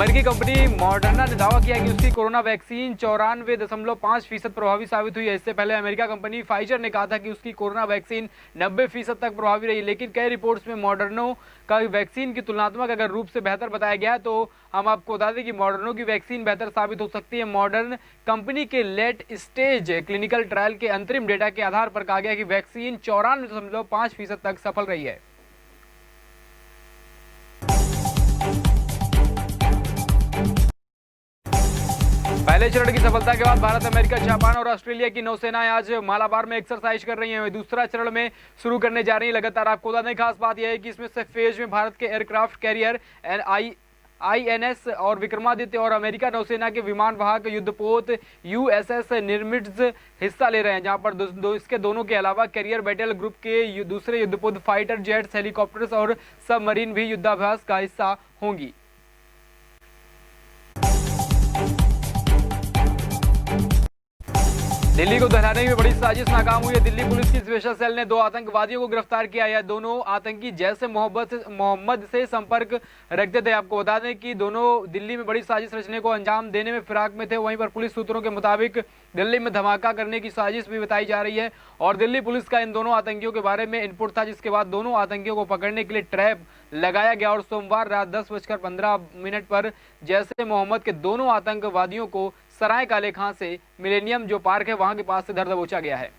अमेरिकी company Moderna ने दावा किया कि उसकी कोरोना वैक्सीन 94.5% प्रभावी साबित हुई है। इससे पहले अमेरिका कंपनी फाइजर ने कहा था कि उसकी कोरोना वैक्सीन 90% तक प्रभावी रही, लेकिन कई रिपोर्ट्स में मॉडर्नो का वैक्सीन की तुलनात्मक अगर रूप से बेहतर बताया गया है, तो हम आपको बता दें कि मॉडर्नो की वैक्सीन बेहतर साबित हो सकती है। मॉडर्न कंपनी के लेट स्टेज क्लिनिकल ट्रायल के अंतरिम डेटा के आधार पर कहा गया कि वैक्सीन 94.5% तक सफल रही है। पहले चरण की सफलता के बाद भारत, अमेरिका, जापान और ऑस्ट्रेलिया की नौसेनाएं आज मालाबार में एक्सरसाइज कर रही हैं। दूसरा चरण में शुरू करने जा रही है लगातार। आपको बता दें, खास बात यह है कि इसमें से फेज में भारत के एयरक्राफ्ट कैरियर INS और विक्रमादित्य और अमेरिका नौसेना के विमान वाहक युद्धपोत USS निमित्ज हिस्सा ले रहे हैं, जहां पर इसके दोनों के अलावा कैरियर बैटल ग्रुप के दूसरे युद्धपोत फाइटर जेट्स, हेलीकॉप्टर्स और सबमरीन भी युद्धाभ्यास का हिस्सा होंगी। दिल्ली को दहराने में बड़ी साजिश नाकाम हुई है। दिल्ली पुलिस की स्पेशल सेल ने 2 आतंकवादियों को गिरफ्तार किया है। दोनों आतंकी जैश ए मोहम्मद से संपर्क रखते थे। आपको बता दें कि दोनों दिल्ली में बड़ी साजिश रचने को अंजाम देने में फिराक में थे। वहीं पर पुलिस सूत्रों के मुताबिक दिल्ली में धमाका करने की साजिश भी बताई जा रही है और दिल्ली पुलिस का इन दोनों आतंकियों के बारे में इनपुट था, जिसके बाद दोनों आतंकियों को पकड़ने के लिए ट्रैप लगाया गया और सोमवार रात 10:15 पर जैश ए मोहम्मद के दोनों आतंकवादियों को सराय काले खां से मिलेनियम जो पार्क है वहां के पास से धर दबोचा गया है।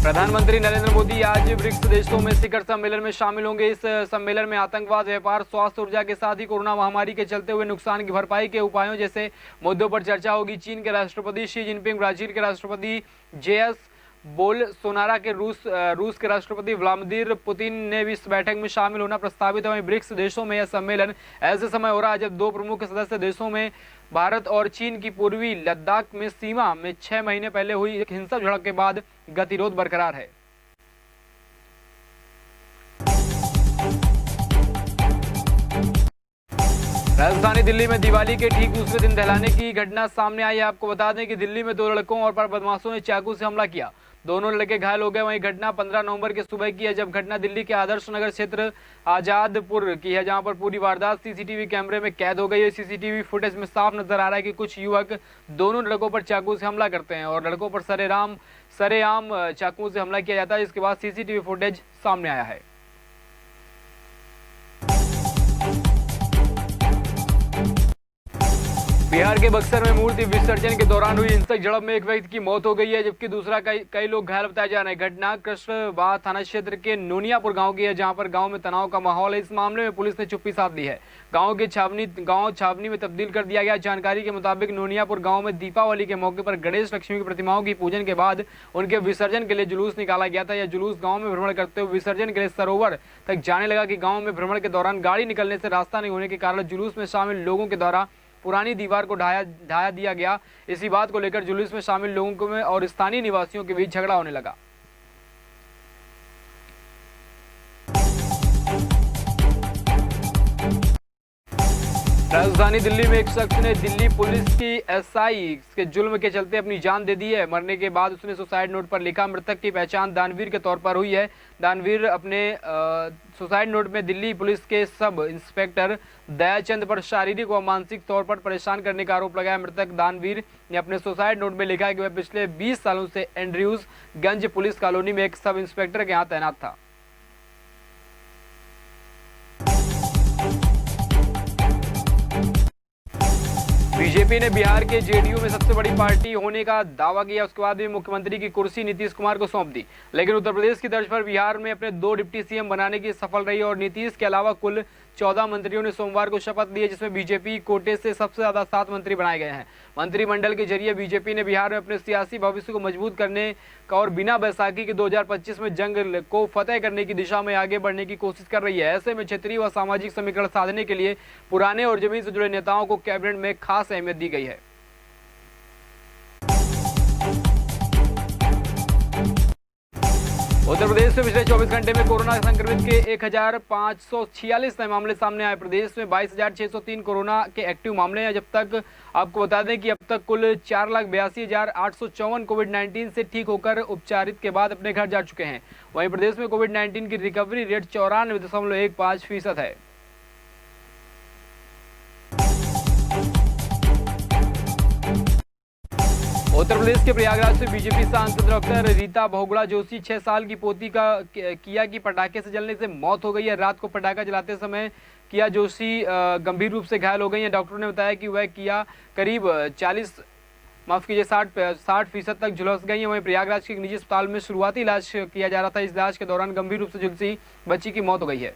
प्रधानमंत्री नरेंद्र मोदी आज ब्रिक्स देशों में शिखर सम्मेलन में शामिल होंगे। इस सम्मेलन में आतंकवाद, व्यापार, स्वास्थ्य, ऊर्जा के साथ ही कोरोना महामारी के चलते हुए नुकसान की भरपाई के उपायों जैसे मुद्दों पर चर्चा होगी। चीन के राष्ट्रपति शी जिनपिंग, ब्राजील के राष्ट्रपति JS बोल्सोनारो के रूस के राष्ट्रपति व्लादिमीर पुतिन ने भी इस बैठक में शामिल होना प्रस्तावित है। वहीं ब्रिक्स देशों में यह सम्मेलन ऐसे समय हो रहा है जब 2 प्रमुख सदस्य देशों में भारत और चीन की पूर्वी लद्दाख में सीमा में 6 महीने पहले हुई एक हिंसक झड़प के बाद गतिरोध बरकरार है। राजधानी दिल्ली में दिवाली के ठीक दूसरे दिन दहलाने की घटना सामने आई है। आपको बता दें कि दिल्ली में 2 लड़कों और पर बदमाशों ने चाकू से हमला किया। दोनों लड़के घायल हो गए। वहीं घटना 15 नवंबर के सुबह की है, जब घटना दिल्ली के आदर्श नगर क्षेत्र आजादपुर की है, जहां पर पूरी वारदात CCTV कैमरे में कैद हो गई है। CCTV फुटेज में साफ नजर आ रहा है कि कुछ युवक दोनों लड़कों पर चाकू से हमला करते हैं और लड़कों पर सरेआम चाकू से हमला किया जाता है, जिसके बाद CCTV फुटेज सामने आया है। बिहार के बक्सर में मूर्ति विसर्जन के दौरान हुई हिंसक झड़प में एक व्यक्ति की मौत हो गई है, जबकि दूसरा कई लोग घायल बताए जा रहे हैं। घटना कृष्णबाग थाना क्षेत्र के नोनियापुर गांव की है, जहां पर गांव में तनाव का माहौल है। इस मामले में पुलिस ने चुप्पी साध ली है। गांव छावनी में तब्दील कर दिया गया। जानकारी के मुताबिक नोनियापुर गाँव में दीपावली के मौके पर गणेश लक्ष्मी की प्रतिमाओं की पूजन के बाद उनके विसर्जन के लिए जुलूस निकाला गया था। यह जुलूस गाँव में भ्रमण करते हुए विसर्जन के लिए सरोवर तक जाने लगा कि गाँव में भ्रमण के दौरान गाड़ी निकलने से रास्ता नहीं होने के कारण जुलूस में शामिल लोगों के द्वारा पुरानी दीवार को ढाया दिया गया। इसी बात को लेकर जुलूस में शामिल लोगों में और स्थानीय निवासियों के बीच झगड़ा होने लगा। राजधानी दिल्ली में एक शख्स ने दिल्ली पुलिस की SI के जुल्म के चलते अपनी जान दे दी है। मरने के बाद उसने सुसाइड नोट पर लिखा। मृतक की पहचान दानवीर के तौर पर हुई है। दानवीर अपने सुसाइड नोट में दिल्ली पुलिस के सब इंस्पेक्टर दयाचंद पर शारीरिक व मानसिक तौर पर परेशान करने का आरोप लगाया। मृतक दानवीर ने अपने सुसाइड नोट में लिखा है कि वह पिछले 20 सालों से एंड्रयूज गंज पुलिस कॉलोनी में एक सब इंस्पेक्टर के यहाँ तैनात था। बीजेपी ने बिहार के JDU में सबसे बड़ी पार्टी होने का दावा किया। उसके बाद भी मुख्यमंत्री की कुर्सी नीतीश कुमार को सौंप दी, लेकिन उत्तर प्रदेश की तर्ज पर बिहार में अपने 2 डिप्टी CM बनाने की सफल रही और नीतीश के अलावा कुल 14 मंत्रियों ने सोमवार को शपथ ली है, जिसमें बीजेपी कोटे से सबसे ज्यादा 7 मंत्री बनाए गए हैं। मंत्रिमंडल के जरिए बीजेपी ने बिहार में अपने सियासी भविष्य को मजबूत करने का और बिना बैसाखी के 2025 में जंग को फतेह करने की दिशा में आगे बढ़ने की कोशिश कर रही है। ऐसे में क्षेत्रीय व सामाजिक समीकरण साधने के लिए पुराने और जमीन से जुड़े नेताओं को कैबिनेट में खास अहमियत दी गई है। उत्तर प्रदेश में पिछले 24 घंटे में कोरोना संक्रमित के 1546 नए मामले सामने आए। प्रदेश में 22,603 कोरोना के एक्टिव मामले हैं। जब तक आपको बता दें कि अब तक कुल 4,82,854 कोविड-19 से ठीक होकर उपचारित के बाद अपने घर जा चुके हैं। वहीं प्रदेश में कोविड-19 की रिकवरी रेट 94.15% है। उत्तर प्रदेश के प्रयागराज से बीजेपी सांसद डॉक्टर रीता बहुगुणा जोशी 6 साल की पोती का किया की पटाखे से जलने से मौत हो गई है। रात को पटाखा जलाते समय किया जोशी गंभीर रूप से घायल हो गई हैं। डॉक्टरों ने बताया कि वह किया करीब 60% तक झुलस गई है। वहीं प्रयागराज के एक निजी अस्पताल में शुरुआती इलाज किया जा रहा था। इस इलाज के दौरान गंभीर रूप से झुलसी बच्ची की मौत हो गई है।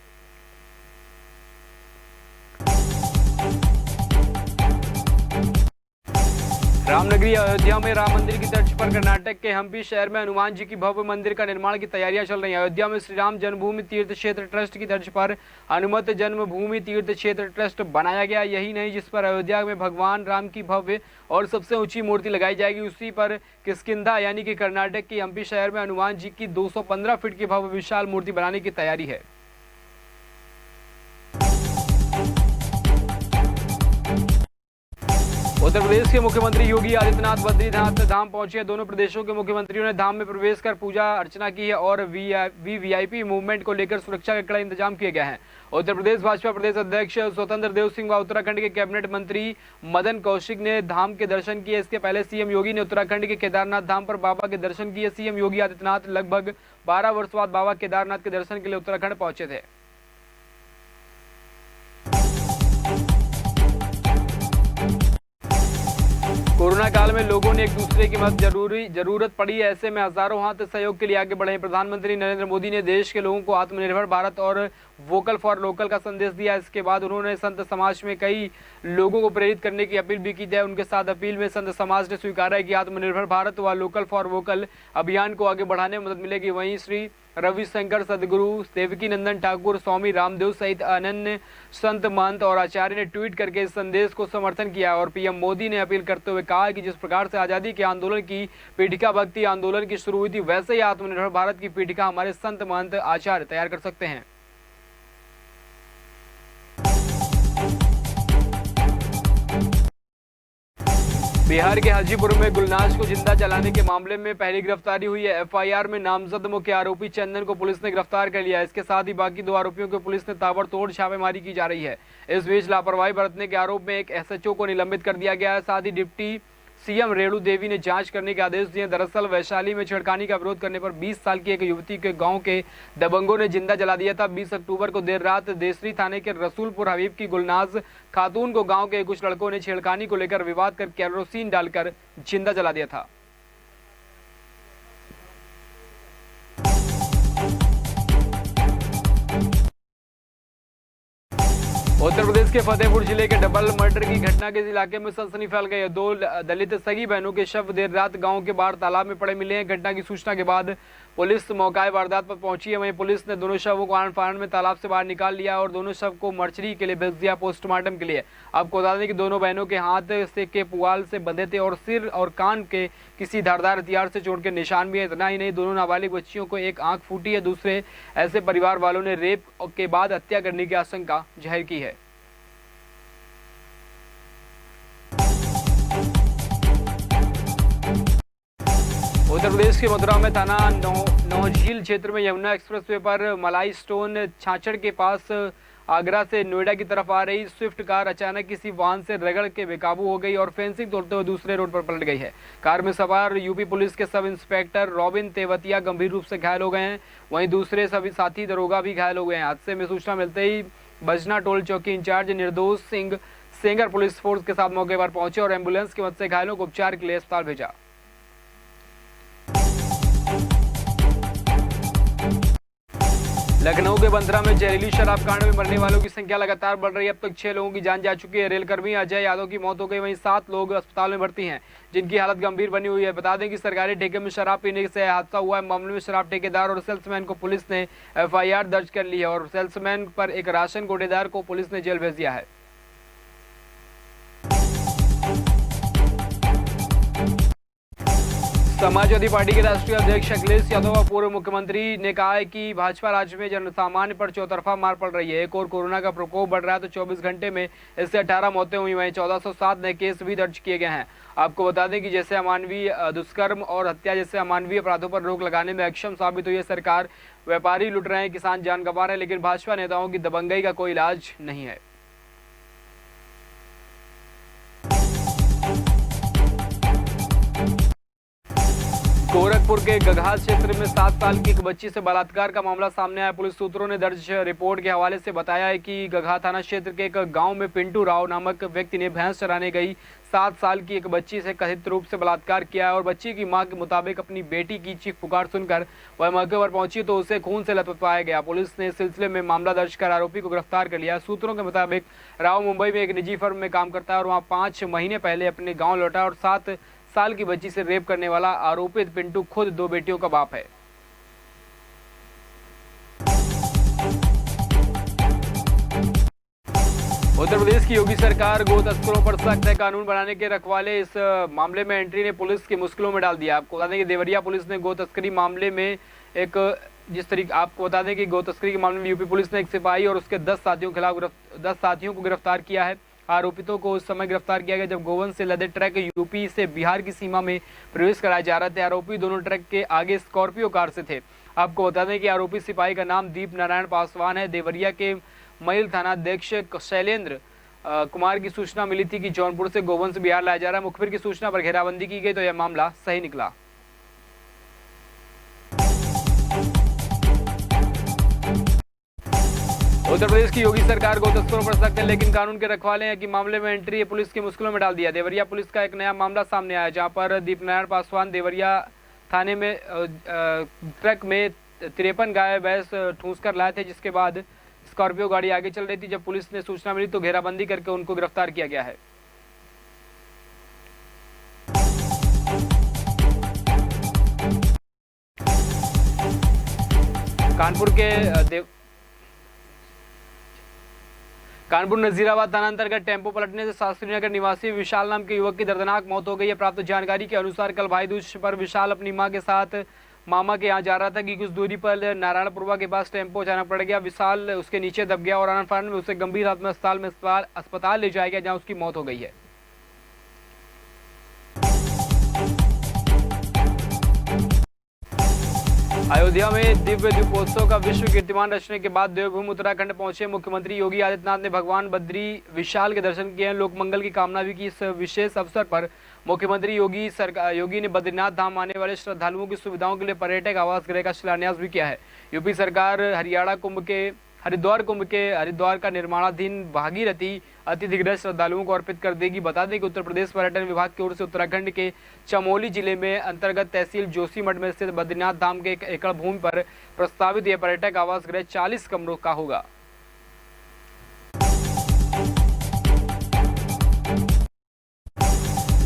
रामनगरी अयोध्या में राम मंदिर की तर्ज पर कर्नाटक के हम्पी शहर में हनुमान जी की भव्य मंदिर का निर्माण की तैयारियां चल रही हैं। अयोध्या में श्री राम जन्मभूमि तीर्थ क्षेत्र ट्रस्ट की तर्ज पर हनुमत जन्मभूमि तीर्थ क्षेत्र ट्रस्ट बनाया गया। यही नहीं, जिस पर अयोध्या में भगवान राम की भव्य और सबसे ऊंची मूर्ति लगाई जाएगी, उसी पर किष्किंधा यानी कि कर्नाटक के हम्पी शहर में हनुमान जी की 215 फीट की भव्य विशाल मूर्ति बनाने की तैयारी है। उत्तर प्रदेश के मुख्यमंत्री योगी आदित्यनाथ बद्रीनाथ धाम पहुंचे। दोनों प्रदेशों के मुख्यमंत्रियों ने धाम में प्रवेश कर पूजा अर्चना की है और वीवीआईपी मूवमेंट को लेकर सुरक्षा के कड़े इंतजाम किए गए हैं। उत्तर प्रदेश भाजपा प्रदेश अध्यक्ष स्वतंत्र देव सिंह व उत्तराखंड के कैबिनेट मंत्री मदन कौशिक ने धाम के दर्शन किए। इसके पहले सीएम योगी ने उत्तराखंड के केदारनाथ धाम पर बाबा के दर्शन किए। सीएम योगी आदित्यनाथ लगभग 12 वर्ष बाद बाबा केदारनाथ के दर्शन के लिए उत्तराखंड पहुंचे थे। कोरोना काल में लोगों ने एक दूसरे की मदद जरूरत पड़ी है। ऐसे में हजारों हाथ सहयोग के लिए आगे बढ़े। प्रधानमंत्री नरेंद्र मोदी ने देश के लोगों को आत्मनिर्भर भारत और वोकल फॉर लोकल का संदेश दिया। इसके बाद उन्होंने संत समाज में कई लोगों को प्रेरित करने की अपील भी की है। उनके साथ अपील में संत समाज ने स्वीकारा है कि आत्मनिर्भर भारत व लोकल फॉर वोकल अभियान को आगे बढ़ाने में मदद मिलेगी। वहीं श्री रविशंकर सदगुरु देवकी नंदन ठाकुर स्वामी रामदेव सहित अनन्य संत महंत और आचार्य ने ट्वीट करके इस संदेश को समर्थन किया और पीएम मोदी ने अपील करते हुए कहा कि जिस प्रकार से आजादी के आंदोलन की पीठिका भक्ति आंदोलन की शुरू हुई थी, वैसे ही आत्मनिर्भर भारत की पीठिका हमारे संत महंत आचार्य तैयार कर सकते हैं। बिहार के हाजीपुर में गुलनाज को जिंदा जलाने के मामले में पहली गिरफ्तारी हुई है। एफआईआर में नामजद मुख्य आरोपी चंदन को पुलिस ने गिरफ्तार कर लिया है। इसके साथ ही बाकी 2 आरोपियों को पुलिस ने ताबड़तोड़ छापेमारी की जा रही है। इस बीच लापरवाही बरतने के आरोप में एक एसएचओ को निलंबित कर दिया गया है। साथ ही डिप्टी सीएम रेणु देवी ने जांच करने के आदेश दिए। दरअसल वैशाली में छेड़खानी का विरोध करने पर 20 साल की एक युवती के गांव के दबंगों ने जिंदा जला दिया था। 20 अक्टूबर को देर रात देसरी थाने के रसूलपुर हबीब की गुलनाज खातून को गांव के कुछ लड़कों ने छेड़खानी को लेकर विवाद कर केरोसिन डालकर जिंदा जला दिया था। उत्तर प्रदेश के फतेहपुर जिले के डबल मर्डर की घटना के इलाके में सनसनी फैल गई है। 2 दलित सगी बहनों के शव देर रात गांव के बाहर तालाब में पड़े मिले हैं। घटना की सूचना के बाद पुलिस मौके वारदात पर पहुंची है। वहीं पुलिस ने दोनों शवों को आन फान में तालाब से बाहर निकाल लिया और दोनों शव को मर्चरी के लिए भेज दिया पोस्टमार्टम के लिए। आपको बता दें कि दोनों बहनों के हाथ से के पुआल से बंधे थे और सिर और कान के किसी धारदार हथियार से चोट के निशान भी है। इतना ही नहीं, दोनों नाबालिग बच्चियों को एक आंख फूटी है। दूसरे ऐसे परिवार वालों ने रेप के बाद हत्या करने की आशंका जाहिर की है। उत्तर प्रदेश के मथुरा में थाना नौझील क्षेत्र में यमुना एक्सप्रेसवे पर मलाई स्टोन छाछड़ के पास आगरा से नोएडा की तरफ आ रही स्विफ्ट कार अचानक किसी वाहन से रगड़ के बेकाबू हो गई और फेंसिंग तोड़ते हुए दूसरे रोड पर पलट गई है। कार में सवार यूपी पुलिस के सब इंस्पेक्टर रॉबिन तेवतिया गंभीर रूप से घायल हो गए हैं। वहीं दूसरे सभी साथी दरोगा भी घायल हो गए हैं। हादसे में सूचना मिलते ही बजना टोल चौकी इंचार्ज निर्दोष सिंह सेंगर पुलिस फोर्स के साथ मौके पर पहुंचे और एम्बुलेंस की मदद से घायलों को उपचार के लिए अस्पताल भेजा। लखनऊ के बंदरा में जहरीली शराब कांड में मरने वालों की संख्या लगातार बढ़ रही है। अब तक 6 लोगों की जान जा चुकी है। रेलकर्मी अजय यादव की मौत हो गई। वहीं 7 लोग अस्पताल में भर्ती हैं, जिनकी हालत गंभीर बनी हुई है। बता दें कि सरकारी ठेके में शराब पीने से हादसा हुआ है। मामले में शराब ठेकेदार और सेल्समैन को पुलिस ने एफआईआर दर्ज कर ली है और सेल्समैन पर एक राशन कोटेदार को पुलिस ने जेल भेज दिया है। समाजवादी पार्टी के राष्ट्रीय अध्यक्ष अखिलेश यादव और पूर्व मुख्यमंत्री ने कहा है कि भाजपा राज्य में जनसामान्य पर चौतरफा मार पड़ रही है। एक और कोरोना का प्रकोप बढ़ रहा है तो 24 घंटे में इससे 18 मौतें हुई, वहीं 1407 नए केस भी दर्ज किए गए हैं। आपको बता दें कि जैसे अमानवीय दुष्कर्म और हत्या जैसे अमानवीय अपराधों पर रोक लगाने में अक्षम साबित हुई है सरकार। व्यापारी लुट रहे हैं, किसान जान गंवा रहे हैं, लेकिन भाजपा नेताओं की दबंगई का कोई इलाज नहीं है। गोरखपुर के गगहा क्षेत्र में 7 साल की एक बच्ची से बलात्कार का मामला सामने आया। पुलिस सूत्रों ने दर्ज रिपोर्ट के हवाले से बताया है कि गगहा थाना क्षेत्र के एक गांव में पिंटू राव नामक व्यक्ति ने भैंस चराने गई 7 साल की एक बच्ची से कथित रूप से बलात्कार किया और बच्ची की मां के मुताबिक अपनी बेटी की चीख पुकार सुनकर वह मौके पर पहुंची तो उसे खून से लथपथ पाया गया। पुलिस ने इस सिलसिले में मामला दर्ज कर आरोपी को गिरफ्तार कर लिया। सूत्रों के मुताबिक राव मुंबई में एक निजी फर्म में काम करता है और वहाँ 5 महीने पहले अपने गाँव लौटा और 7 साल की बच्ची से रेप करने वाला आरोपित पिंटू खुद 2 बेटियों का बाप है। उत्तर प्रदेश की योगी सरकार गो तस्करों पर सख्त कानून बनाने के रखवाले इस मामले में एंट्री ने पुलिस की मुश्किलों में डाल दिया। आपको बता दें कि देवरिया पुलिस ने गो तस्करी मामले में आपको बता दें कि गो तस्करी के मामले में यूपी पुलिस ने एक सिपाही और उसके 10 साथियों को गिरफ्तार किया है। आरोपितों को उस समय गिरफ्तार किया गया जब गोवन से लदे ट्रक यूपी से बिहार की सीमा में प्रवेश कराए जा रहे थे। आरोपी दोनों ट्रक के आगे स्कॉर्पियो कार से थे। आपको बता दें कि आरोपी सिपाही का नाम दीप नारायण पासवान है। देवरिया के मईल थानाध्यक्ष शैलेंद्र कुमार की सूचना मिली थी कि जौनपुर से गोवन से बिहार लाया जा रहा है। मुखबिर की सूचना पर घेराबंदी की गई तो यह मामला सही निकला। उत्तर प्रदेश की योगी सरकार गो तस्करों पर सख्त है लेकिन कानून के रखवाले हैं कि मामले में एंट्री पुलिस की मुश्किलों में डाल दिया। देवरिया पुलिस का एक नया मामला सामने आया जहां पर दीपनारायण पासवान देवरिया थाने में ट्रक में 53 गाय भैंस ठूंस कर लाए थे, जिसके बाद स्कॉर्पियो गाड़ी आगे चल रही थी। जब पुलिस ने सूचना मिली तो घेराबंदी करके उनको गिरफ्तार किया गया है। कानपुर नजीराबाद थाना अंतर्गत टेंपो पलटने से शास्त्री नगर निवासी विशाल नाम के युवक की दर्दनाक मौत हो गई है। प्राप्त जानकारी के अनुसार कल भाई दूज पर विशाल अपनी मां के साथ मामा के यहाँ जा रहा था कि कुछ दूरी पर नारायणपुरवा के पास टेंपो अचानक पड़ गया। विशाल उसके नीचे दब गया और आनंद में उसे गंभीर हालत में अस्पताल ले जाया गया जहाँ उसकी मौत हो गई है। अयोध्या में दिव्य दीपोत्सव का विश्व कीर्तिमान रचने के बाद देवभूमि उत्तराखंड पहुंचे मुख्यमंत्री योगी आदित्यनाथ ने भगवान बद्री विशाल के दर्शन किए। लोकमंगल की कामना भी की। इस विशेष अवसर पर मुख्यमंत्री योगी ने बद्रीनाथ धाम आने वाले श्रद्धालुओं की सुविधाओं के लिए पर्यटक आवास गृह का शिलान्यास भी किया है। यूपी सरकार हरिद्वार का निर्माणाधीन भागीरथी अतिथिगृह श्रद्धालुओं को अर्पित कर देगी। बता दें कि उत्तर प्रदेश पर्यटन विभाग की ओर से उत्तराखंड के चमोली जिले में अंतर्गत तहसील जोशीमठ में स्थित बद्रीनाथ धाम के 1 एकड़ भूमि पर प्रस्तावित यह पर्यटक आवास गृह 40 कमरों का होगा।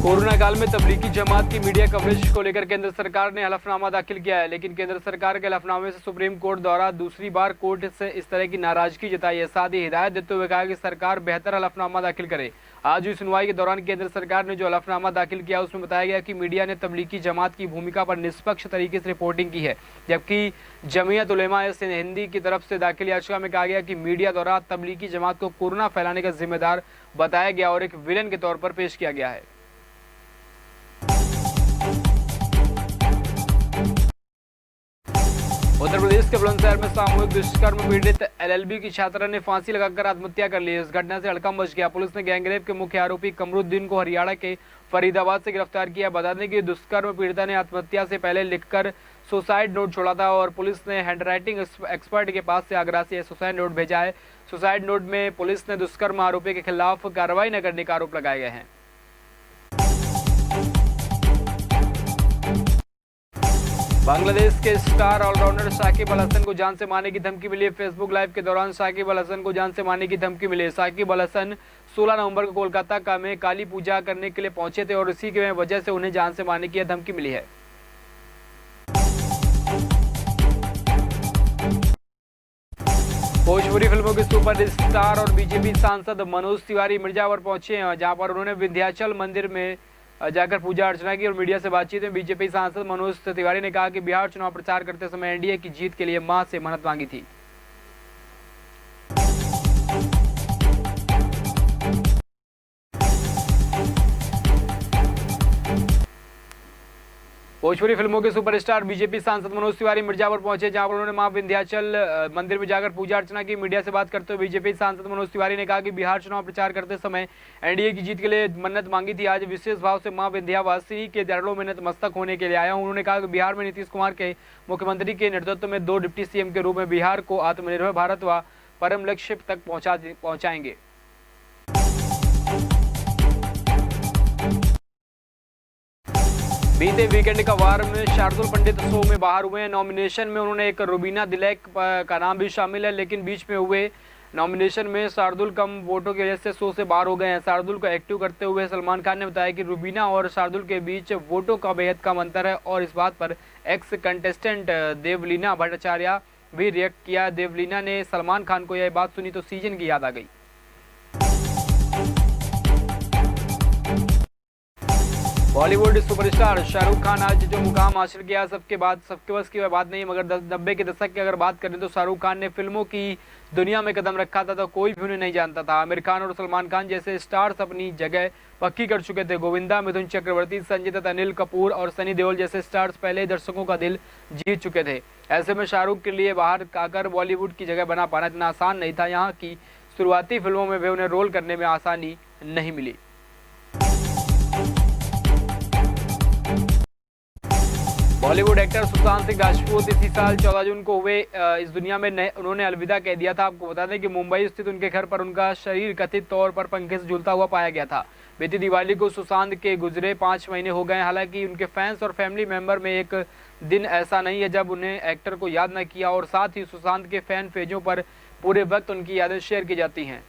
कोरोना काल में तबलीगी जमात की मीडिया कवरेज को लेकर केंद्र सरकार ने हलफनामा दाखिल किया है, लेकिन केंद्र सरकार के हलफनामे से सुप्रीम कोर्ट द्वारा दूसरी बार कोर्ट से इस तरह की नाराजगी जताई है। साथ ही हिदायत देते हुए कहा कि सरकार बेहतर हलफनामा दाखिल करे। आज हुई सुनवाई के दौरान केंद्र सरकार ने जो हलफनामा दाखिल किया उसमें बताया गया कि मीडिया ने तबलीगी जमात की भूमिका पर निष्पक्ष तरीके से रिपोर्टिंग की है, जबकि जमीयत उलेमा हिंद की तरफ से दाखिल याचिका में कहा गया कि मीडिया द्वारा तबलीगी जमात को कोरोना फैलाने का जिम्मेदार बताया गया और एक विलेन के तौर पर पेश किया गया है। उत्तर प्रदेश के बुलंदशहर में सामूहिक दुष्कर्म पीड़ित एलएलबी की छात्रा ने फांसी लगाकर आत्महत्या कर ली। इस घटना से हड़कंप मच गया। पुलिस ने गैंगरेप के मुख्य आरोपी कमरुद्दीन को हरियाणा के फरीदाबाद से गिरफ्तार किया। बता दें कि दुष्कर्म पीड़िता ने आत्महत्या से पहले लिखकर सुसाइड नोट छोड़ा था और पुलिस ने हैंडराइटिंग एक्सपर्ट के पास से आगरा से सुसाइड नोट भेजा है। सुसाइड नोट में पुलिस ने दुष्कर्म आरोपी के खिलाफ कार्रवाई न करने का आरोप लगाए गए हैं। बांग्लादेश के स्टार ऑलराउंडर साकिब अल हसन को जान से मारने की धमकी मिली है। फेसबुक लाइव के दौरान साकिब अल हसन को जान से मारने की धमकी मिली है। साकिब अल हसन 16 नवंबर को कोलकाता में काली पूजा करने के लिए पहुंचे थे और इसी की वजह से उन्हें जान से मारने की धमकी मिली है। भोजपुरी फिल्मों के सुपर स्टार और बीजेपी सांसद मनोज तिवारी मिर्जापुर पहुंचे हैं, जहां पर उन्होंने विंध्याचल मंदिर में जाकर पूजा अर्चना की और मीडिया से बातचीत में बीजेपी सांसद मनोज तिवारी ने कहा कि बिहार चुनाव प्रचार करते समय एनडीए की जीत के लिए मां से मन्नत मांगी थी। भोजपुरी फिल्मों के सुपरस्टार बीजेपी सांसद मनोज तिवारी मिर्जापुर पहुंचे, जहां पर उन्होंने मां विंध्याचल मंदिर में जाकर पूजा अर्चना की। मीडिया से बात करते हुए बीजेपी सांसद मनोज तिवारी ने कहा कि बिहार चुनाव प्रचार करते समय एनडीए की जीत के लिए मन्नत मांगी थी। आज विशेष भाव से मां विंध्यावासिनी के चरणों में नतमस्तक होने के लिए आया हूं। उन्होंने कहा कि बिहार में नीतीश कुमार के मुख्यमंत्री के नेतृत्व में 2 डिप्टी सीएम के रूप में बिहार को आत्मनिर्भर भारत व परम लक्ष्य तक पहुंचाएंगे। बीते वीकेंड का वार में शार्दुल पंडित शो में बाहर हुए हैं। नॉमिनेशन में उन्होंने एक रुबीना दिलैक का नाम भी शामिल है, लेकिन बीच में हुए नॉमिनेशन में शार्दुल कम वोटों की वजह से शो से बाहर हो गए हैं। शार्दुल को एक्टिव करते हुए सलमान खान ने बताया कि रुबीना और शार्दुल के बीच वोटों का बेहद कम अंतर है और इस बात पर एक्स कंटेस्टेंट देवलीना भट्टाचार्य भी रिएक्ट किया। देवलीना ने सलमान खान को यह बात सुनी तो सीजन की याद आ गई। बॉलीवुड सुपरस्टार शाहरुख खान आज जो मुकाम हासिल किया सबके बस की बात नहीं, मगर 90 के दशक की अगर बात करें तो शाहरुख खान ने फिल्मों की दुनिया में कदम रखा था तो कोई भी उन्हें नहीं जानता था। आमिर खान और सलमान खान जैसे स्टार्स अपनी जगह पक्की कर चुके थे। गोविंदा, मिथुन चक्रवर्ती, संजय दत्त, अनिल कपूर और सनी देओल जैसे स्टार्स पहले दर्शकों का दिल जीत चुके थे। ऐसे में शाहरुख के लिए बाहर आकर बॉलीवुड की जगह बना पाना इतना आसान नहीं था। यहाँ की शुरुआती फिल्मों में भी उन्हें रोल करने में आसानी नहीं मिली। बॉलीवुड एक्टर सुशांत सिंह राजपूत इसी साल 14 जून को हुए इस दुनिया में उन्होंने अलविदा कह दिया था। आपको बता दें कि मुंबई स्थित उनके घर पर उनका शरीर कथित तौर पर पंखे से झूलता हुआ पाया गया था। बीती दिवाली को सुशांत के गुजरे 5 महीने हो गए। हालांकि उनके फैंस और फैमिली मेंबर में एक दिन ऐसा नहीं है जब उन्हें एक्टर को याद न किया और साथ ही सुशांत के फैन पेजों पर पूरे वक्त उनकी यादें शेयर की जाती हैं।